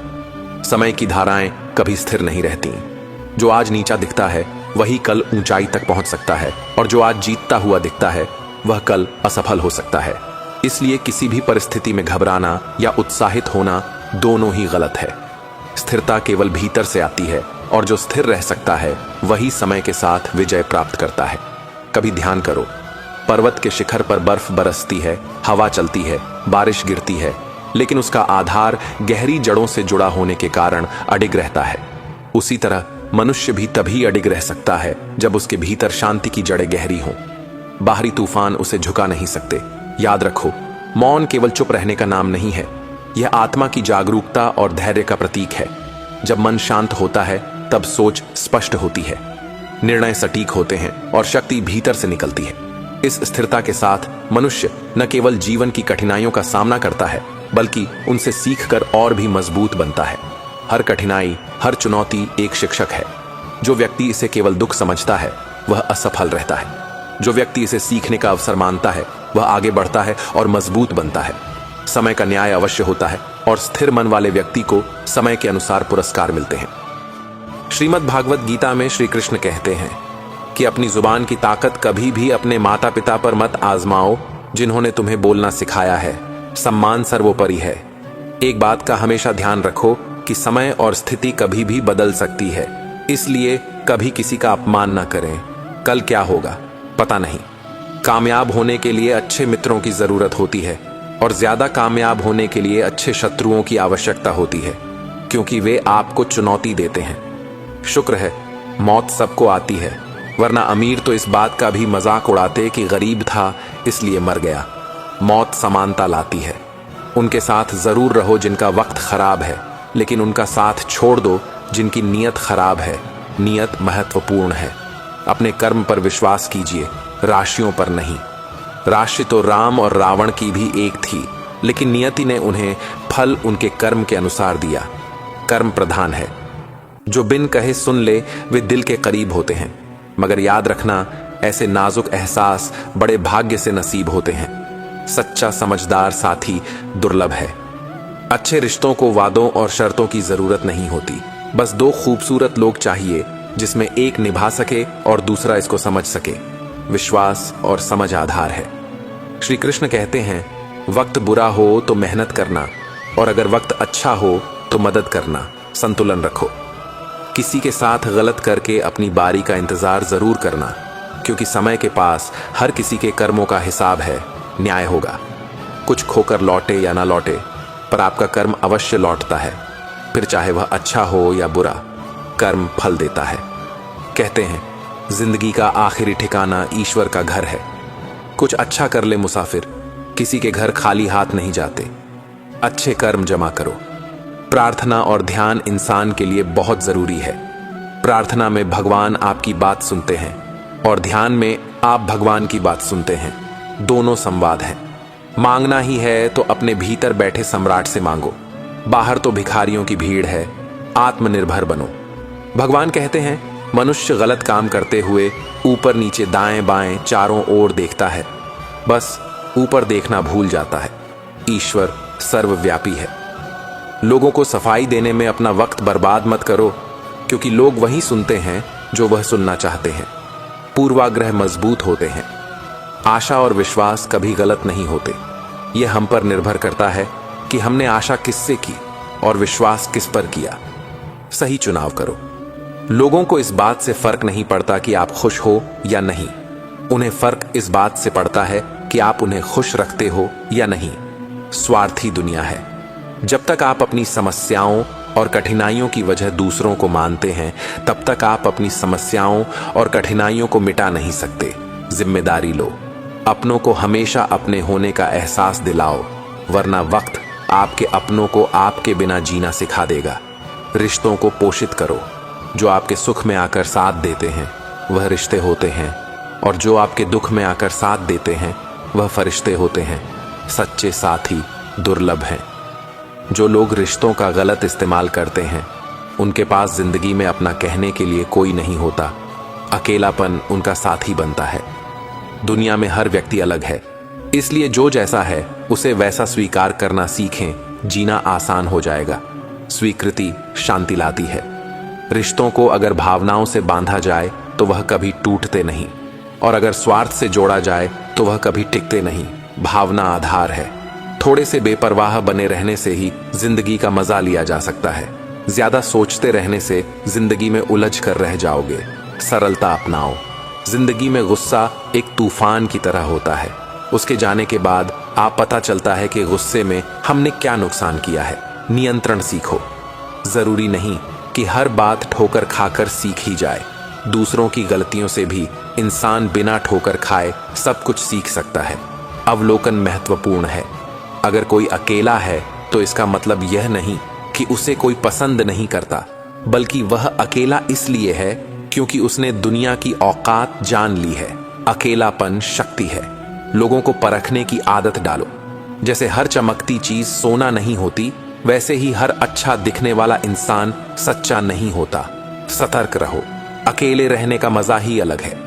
समय की धाराएं कभी स्थिर नहीं रहती। जो आज नीचा दिखता है वही कल ऊंचाई तक पहुंच सकता है, और जो आज जीतता हुआ दिखता है वह कल असफल हो सकता है। इसलिए किसी भी परिस्थिति में घबराना या उत्साहित होना दोनों ही गलत है। स्थिरता केवल भीतर से आती है, और जो स्थिर रह सकता है वही समय के साथ विजय प्राप्त करता है। कभी ध्यान करो, पर्वत के शिखर पर बर्फ बरसती है, हवा चलती है, बारिश गिरती है, लेकिन उसका आधार गहरी जड़ों से जुड़ा होने के कारण अडिग रहता है। उसी तरह मनुष्य भी तभी अडिग रह सकता है जब उसके भीतर शांति की जड़ें गहरी हों। बाहरी तूफान उसे झुका नहीं सकते। याद रखो, मौन केवल चुप रहने का नाम नहीं है, यह आत्मा की जागरूकता और धैर्य का प्रतीक है। जब मन शांत होता है तब सोच स्पष्ट होती है, निर्णय सटीक होते हैं और शक्ति भीतर से निकलती है। इस स्थिरता के साथ मनुष्य न केवल जीवन की कठिनाइयों का सामना करता है बल्कि उनसे सीखकर और भी मजबूत बनता है। हर कठिनाई, हर चुनौती एक शिक्षक है। जो व्यक्ति इसे केवल दुख समझता है वह असफल रहता है। जो व्यक्ति इसे सीखने का अवसर मानता है वह आगे बढ़ता है और मजबूत बनता है। समय का न्याय अवश्य होता है और स्थिर मन वाले व्यक्ति को समय के अनुसार पुरस्कार मिलते हैं। श्रीमद् भागवत गीता में श्री कृष्ण कहते हैं कि अपनी जुबान की ताकत कभी भी अपने माता पिता पर मत आजमाओ, जिन्होंने तुम्हें बोलना सिखाया है। सम्मान सर्वोपरि है। एक बात का हमेशा ध्यान रखो कि समय और स्थिति कभी भी बदल सकती है, इसलिए कभी किसी का अपमान न करें। कल क्या होगा पता नहीं। कामयाब होने के लिए अच्छे मित्रों की जरूरत होती है और ज्यादा कामयाब होने के लिए अच्छे शत्रुओं की आवश्यकता होती है, क्योंकि वे आपको चुनौती देते हैं। शुक्र है मौत सबको आती है, वरना अमीर तो इस बात का भी मजाक उड़ाते कि गरीब था इसलिए मर गया। मौत समानता लाती है। उनके साथ जरूर रहो जिनका वक्त खराब है, लेकिन उनका साथ छोड़ दो जिनकी नीयत खराब है। नीयत महत्वपूर्ण है। अपने कर्म पर विश्वास कीजिए, राशियों पर नहीं। राशि तो राम और रावण की भी एक थी, लेकिन नियति ने उन्हें फल उनके कर्म के अनुसार दिया। कर्म प्रधान है। जो बिन कहे सुन ले वे दिल के करीब होते हैं, मगर याद रखना ऐसे नाजुक एहसास बड़े भाग्य से नसीब होते हैं। सच्चा समझदार साथी दुर्लभ है। अच्छे रिश्तों को वादों और शर्तों की जरूरत नहीं होती। बस दो खूबसूरत लोग चाहिए जिसमें एक निभा सके और दूसरा इसको समझ सके। विश्वास और समझ आधार है। श्री कृष्ण कहते हैं, वक्त बुरा हो तो मेहनत करना, और अगर वक्त अच्छा हो तो मदद करना। संतुलन रखो। किसी के साथ गलत करके अपनी बारी का इंतजार जरूर करना, क्योंकि समय के पास हर किसी के कर्मों का हिसाब है। न्याय होगा। कुछ खोकर लौटे या ना लौटे, पर आपका कर्म अवश्य लौटता है। फिर चाहे वह अच्छा हो या बुरा, कर्म फल देता है। कहते हैं जिंदगी का आखिरी ठिकाना ईश्वर का घर है। कुछ अच्छा कर ले मुसाफिर, किसी के घर खाली हाथ नहीं जाते। अच्छे कर्म जमा करो। प्रार्थना और ध्यान इंसान के लिए बहुत जरूरी है। प्रार्थना में भगवान आपकी बात सुनते हैं और ध्यान में आप भगवान की बात सुनते हैं। दोनों संवाद हैं। मांगना ही है तो अपने भीतर बैठे सम्राट से मांगो। बाहर तो भिखारियों की भीड़ है। आत्मनिर्भर बनो। भगवान कहते हैं मनुष्य गलत काम करते हुए ऊपर नीचे दाएं बाएं चारों ओर देखता है, बस ऊपर देखना भूल जाता है। ईश्वर सर्वव्यापी है। लोगों को सफाई देने में अपना वक्त बर्बाद मत करो, क्योंकि लोग वही सुनते हैं जो वह सुनना चाहते हैं। पूर्वाग्रह मजबूत होते हैं। आशा और विश्वास कभी गलत नहीं होते। यह हम पर निर्भर करता है कि हमने आशा किससे की और विश्वास किस पर किया। सही चुनाव करो। लोगों को इस बात से फर्क नहीं पड़ता कि आप खुश हो या नहीं। उन्हें फर्क इस बात से पड़ता है कि आप उन्हें खुश रखते हो या नहीं। स्वार्थी दुनिया है। जब तक आप अपनी समस्याओं और कठिनाइयों की वजह दूसरों को मानते हैं, तब तक आप अपनी समस्याओं और कठिनाइयों को मिटा नहीं सकते। जिम्मेदारी लो। अपनों को हमेशा अपने होने का एहसास दिलाओ, वरना वक्त आपके अपनों को आपके बिना जीना सिखा देगा। रिश्तों को पोषित करो। जो आपके सुख में आकर साथ देते हैं वह रिश्ते होते हैं, और जो आपके दुख में आकर साथ देते हैं वह फरिश्ते होते हैं। सच्चे साथी दुर्लभ हैं। जो लोग रिश्तों का गलत इस्तेमाल करते हैं उनके पास जिंदगी में अपना कहने के लिए कोई नहीं होता। अकेलापन उनका साथी बनता है। दुनिया में हर व्यक्ति अलग है, इसलिए जो जैसा है उसे वैसा स्वीकार करना सीखें। जीना आसान हो जाएगा। स्वीकृति शांति लाती है। रिश्तों को अगर भावनाओं से बांधा जाए तो वह कभी टूटते नहीं, और अगर स्वार्थ से जोड़ा जाए तो वह कभी टिकते नहीं। भावना आधार है। थोड़े से बेपरवाह बने रहने से ही जिंदगी का मजा लिया जा सकता है। ज्यादा सोचते रहने से जिंदगी में उलझ कर रह जाओगे। सरलता अपनाओ। जिंदगी में गुस्सा एक तूफान की तरह होता है। उसके जाने के बाद आप पता चलता है कि गुस्से में हमने क्या नुकसान किया है। नियंत्रण सीखो। जरूरी नहीं कि हर बात ठोकर खाकर सीख ही जाए। दूसरों की गलतियों से भी इंसान बिना ठोकर खाए सब कुछ सीख सकता है। अवलोकन महत्वपूर्ण है। अगर कोई अकेला है तो इसका मतलब यह नहीं कि उसे कोई पसंद नहीं करता, बल्कि वह अकेला इसलिए है क्योंकि उसने दुनिया की औकात जान ली है। अकेलापन शक्ति है। लोगों को परखने की आदत डालो। जैसे हर चमकती चीज सोना नहीं होती, वैसे ही हर अच्छा दिखने वाला इंसान सच्चा नहीं होता। सतर्क रहो। अकेले रहने का मजा ही अलग है।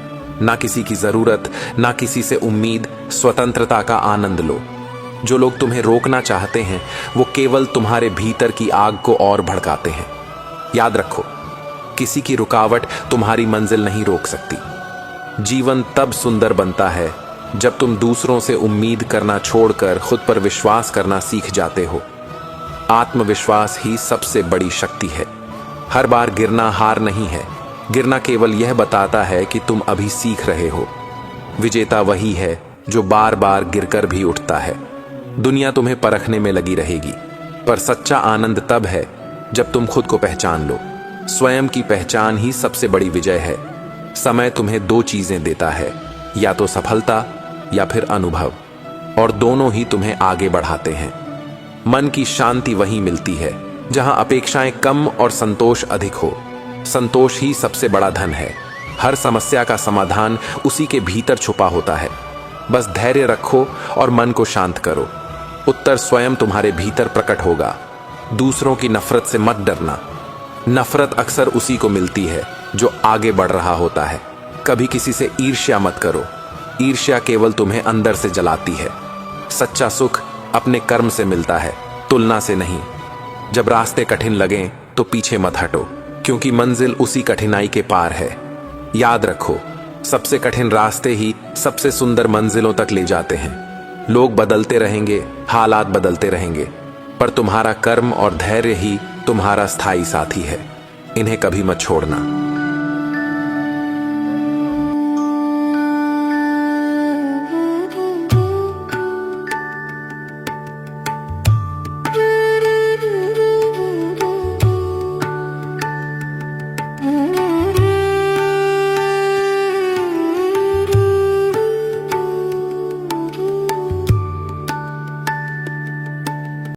ना किसी की जरूरत, ना किसी से उम्मीद। स्वतंत्रता का आनंद लो। जो लोग तुम्हें रोकना चाहते हैं वो केवल तुम्हारे भीतर की आग को और भड़काते हैं। याद रखो, किसी की रुकावट तुम्हारी मंजिल नहीं रोक सकती। जीवन तब सुंदर बनता है जब तुम दूसरों से उम्मीद करना छोड़कर खुद पर विश्वास करना सीख जाते हो। आत्मविश्वास ही सबसे बड़ी शक्ति है। हर बार गिरना हार नहीं है, गिरना केवल यह बताता है कि तुम अभी सीख रहे हो। विजेता वही है जो बार बार गिरकर भी उठता है। दुनिया तुम्हें परखने में लगी रहेगी, पर सच्चा आनंद तब है जब तुम खुद को पहचान लो। स्वयं की पहचान ही सबसे बड़ी विजय है। समय तुम्हें दो चीजें देता है, या तो सफलता या फिर अनुभव, और दोनों ही तुम्हें आगे बढ़ाते हैं। मन की शांति वहीं मिलती है जहां अपेक्षाएं कम और संतोष अधिक हो। संतोष ही सबसे बड़ा धन है। हर समस्या का समाधान उसी के भीतर छुपा होता है। बस धैर्य रखो और मन को शांत करो। उत्तर स्वयं तुम्हारे भीतर प्रकट होगा। दूसरों की नफरत से मत डरना। नफरत अक्सर उसी को मिलती है जो आगे बढ़ रहा होता है। कभी किसी से ईर्ष्या मत करो। ईर्ष्या केवल तुम्हें अंदर से जलाती है। सच्चा सुख अपने कर्म से मिलता है, तुलना से नहीं। जब रास्ते कठिन लगें तो पीछे मत हटो, क्योंकि मंजिल उसी कठिनाई के पार है। याद रखो, सबसे कठिन रास्ते ही सबसे सुंदर मंजिलों तक ले जाते हैं। लोग बदलते रहेंगे, हालात बदलते रहेंगे, पर तुम्हारा कर्म और धैर्य ही तुम्हारा स्थायी साथी है। इन्हें कभी मत छोड़ना।